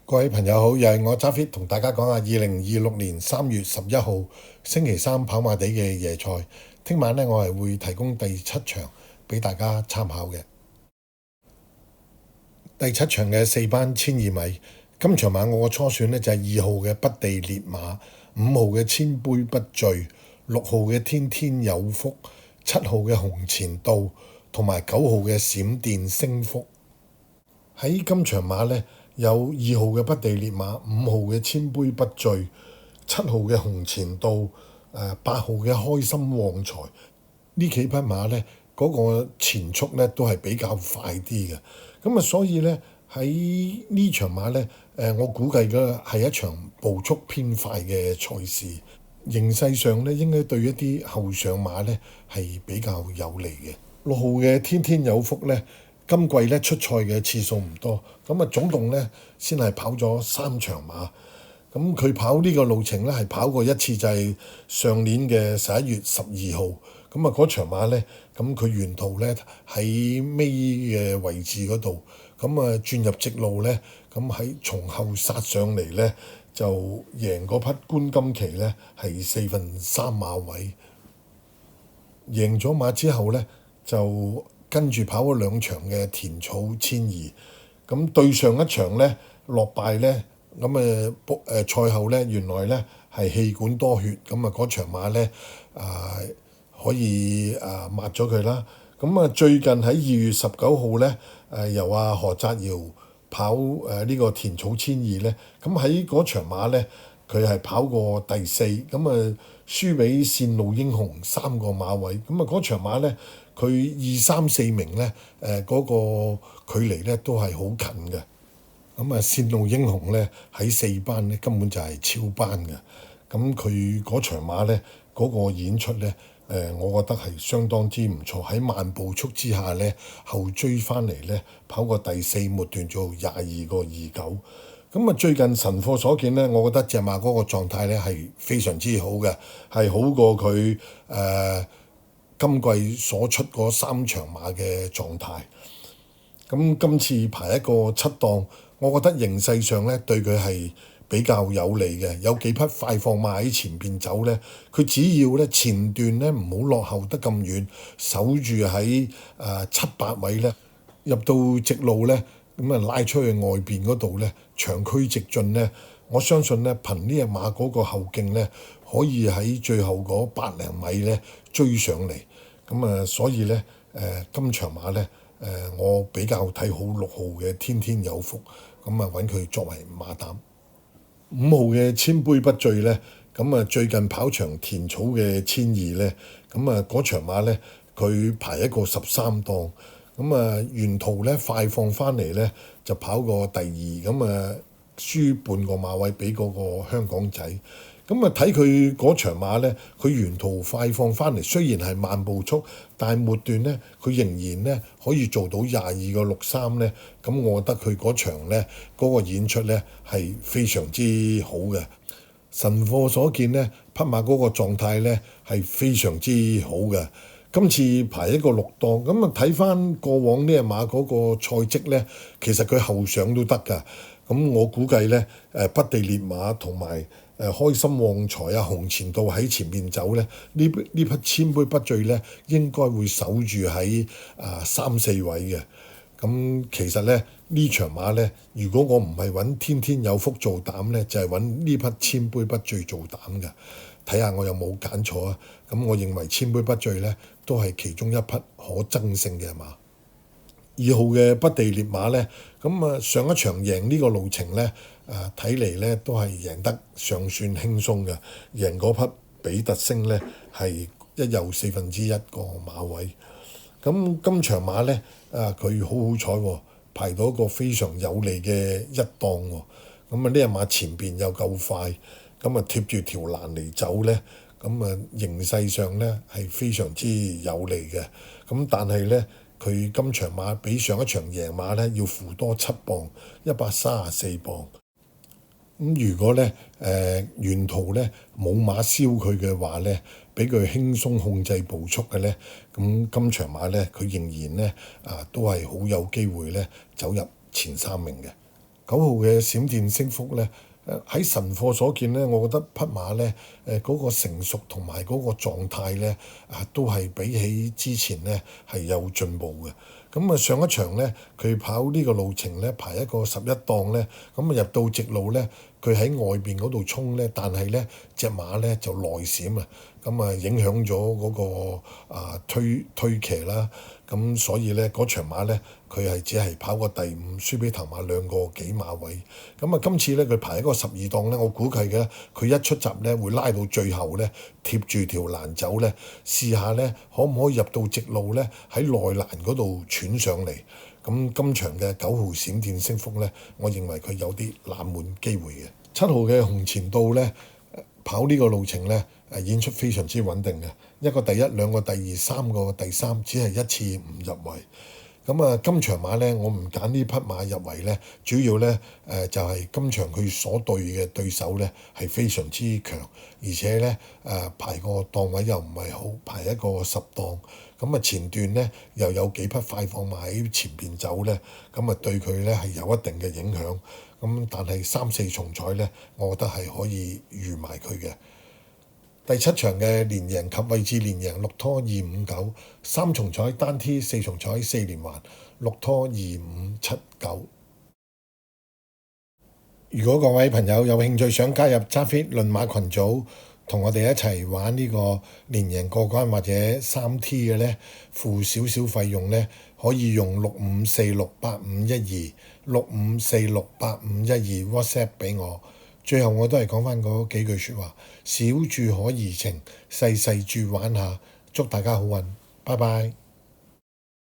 各位朋友好，又係我揸 fit 同大家講下2026年3月11號星期三跑馬地嘅夜賽。聽晚呢，我係會提供第7場俾大家參考嘅。第7場嘅4班1200米，今場馬我個初選呢就係2號嘅北地烈馬、5號嘅千杯不醉、6號嘅天天有福、7號嘅紅前道同埋9號嘅閃電升福。喺今場馬呢，有2號嘅北地烈馬、5號嘅千杯不醉、7號嘅紅前道、8號嘅開心旺財。呢幾匹馬呢，嗰個前速呢都係比較快啲嘅。咁啊，所以呢，喺呢場馬呢，我估計嘅係一場步速偏快嘅賽事。形勢上呢，應該對一啲後上馬呢係比較有利嘅。6號嘅天天有福呢，今季咧出賽嘅次數唔多，咁啊總共咧先係跑咗3場馬。咁佢跑呢個路程咧係跑過一次，就係上年嘅11月12號。咁啊嗰場馬咧，咁佢沿途咧喺尾嘅位置嗰度，咁啊轉入直路咧，咁喺從後殺上嚟咧，就贏嗰匹冠金旗咧係3/4馬位。贏咗馬之後咧，就跟住跑咗2場嘅田草千二，咁對上一場咧落敗咧，咁賽後咧原來咧係氣管多血，咁啊嗰場馬咧可以抹咗佢啦。咁啊最近喺2月19號咧由何澤堯跑呢個田草千二咧，咁喺嗰場馬咧佢係跑過第4，咁啊輸俾線路英雄3個馬位，咁啊嗰場馬咧佢2、3、4名咧嗰個距離咧都係好近嘅。咁啊線路英雄咧喺4班咧根本就係超班嘅。咁佢嗰場馬咧嗰個演出咧我覺得係相當之唔錯。喺慢步速之下咧後追翻嚟咧跑過第4，末段做22個29。咁啊最近晨課所見咧，我覺得隻馬嗰個狀態咧係非常之好嘅，係好過佢今季所出嗰3場馬嘅狀態。咁今次排一個7檔，我覺得形勢上咧對佢係比較有利嘅。有幾匹快放馬喺前邊走咧，佢只要咧前段咧唔好落後得咁遠，守住喺7、8位咧，入到直路咧，咁啊拉出去外邊嗰度咧，長驅直進咧，我相信咧憑呢隻馬嗰個後勁咧，可以喺最後嗰百零米咧追上嚟。咁啊，所以咧今場馬咧我比較睇好6號嘅天天有福，咁啊揾佢作為馬膽。5號嘅千杯不醉咧，咁啊最近跑場田草嘅1200咧，咁啊嗰場馬咧佢排一個13檔，咁啊沿途咧快放翻嚟咧就跑過第2，咁啊輸半個馬位俾嗰個香港仔。咁啊睇佢嗰場馬咧，佢沿途快放翻嚟，雖然係慢步速，但係末段咧佢仍然咧可以做到22個63咧。咁我覺得佢嗰場咧嗰個演出咧係非常之好嘅。晨課所見咧，匹馬嗰個狀態咧係非常之好嘅。今次排一個6檔，咁啊睇翻過往呢隻馬嗰個賽績咧，其實佢後上都得㗎。咁我估計咧北地烈馬同埋開心旺財紅前道喺前面走咧，呢匹千杯不醉咧應該會守住喺3、4位嘅。咁其實咧呢場馬咧，如果我唔係揾天天有福做膽咧，就係揾呢匹千杯不醉做膽嘅。睇下我有冇揀錯啊？咁我認為千杯不醉咧都係其中一匹可爭勝嘅馬。2號嘅北地烈馬咧，咁啊上一場贏呢個路程咧，睇嚟咧都係贏得尚算輕鬆嘅。贏嗰匹比特星咧係1又1/4個馬位。咁今場馬咧佢好彩喎，排到一個非常有利嘅1檔喎。咁啊呢隻馬前邊又夠快，咁啊貼住條欄嚟走咧，咁啊形勢上咧係非常之有利嘅。咁但係咧佢今場馬比上一場贏馬咧要負多7磅，134磅。咁如果咧沿途咧冇馬燒佢嘅話咧，俾佢輕鬆控制步速嘅咧，咁今場馬咧佢仍然咧都係好有機會咧走入前3名嘅。9號嘅閃電升幅咧，喺神貨所見咧，我覺得匹馬咧嗰個成熟同埋嗰個狀態咧都係比起之前咧係有進步嘅。咁上一場咧，佢跑呢個路程咧排一個11檔咧，咁入到直路咧，佢喺外邊嗰度衝咧，但係咧隻馬咧就內閃啊，咁影響咗嗰個推騎啦，咁所以咧嗰場馬咧佢係只係跑過第5，輸俾頭馬2個幾馬位。咁今次咧佢排一個12檔咧，我估計嘅佢一出閘咧會拉到最後咧貼住條欄走咧，試下咧可唔可以入到直路咧喺內欄嗰度竄上嚟。咁今場嘅9號閃電升幅咧，我認為佢有啲冷門機會嘅。7號嘅紅前道咧跑呢個路程咧演出非常之穩定嘅，一個第一，兩個第二，3個第三，只係一次唔入圍。咁今場馬咧，我唔揀呢匹馬入圍咧，主要咧就係今場佢所對嘅對手咧係非常之強，而且咧排個檔位又唔係好，排一個10檔。咁前段咧又有幾匹快放馬喺前邊走咧，咁對佢咧係有一定嘅影響。咁但係3、4重彩咧，我覺得係可以預埋佢嘅。第7場嘅連贏及位置連贏6拖259， 3重彩單 T， 4重彩4連環6拖2579。如果各位朋友有興趣想加入揸 fit 論馬群組，同我哋一齊玩呢個連贏過關或者3T 嘅呢，付少少費用呢，可以用65468512 65468512 WhatsApp 俾我。最後我都係講翻嗰幾句説話，小注可怡情，細細注玩下，祝大家好運，拜拜。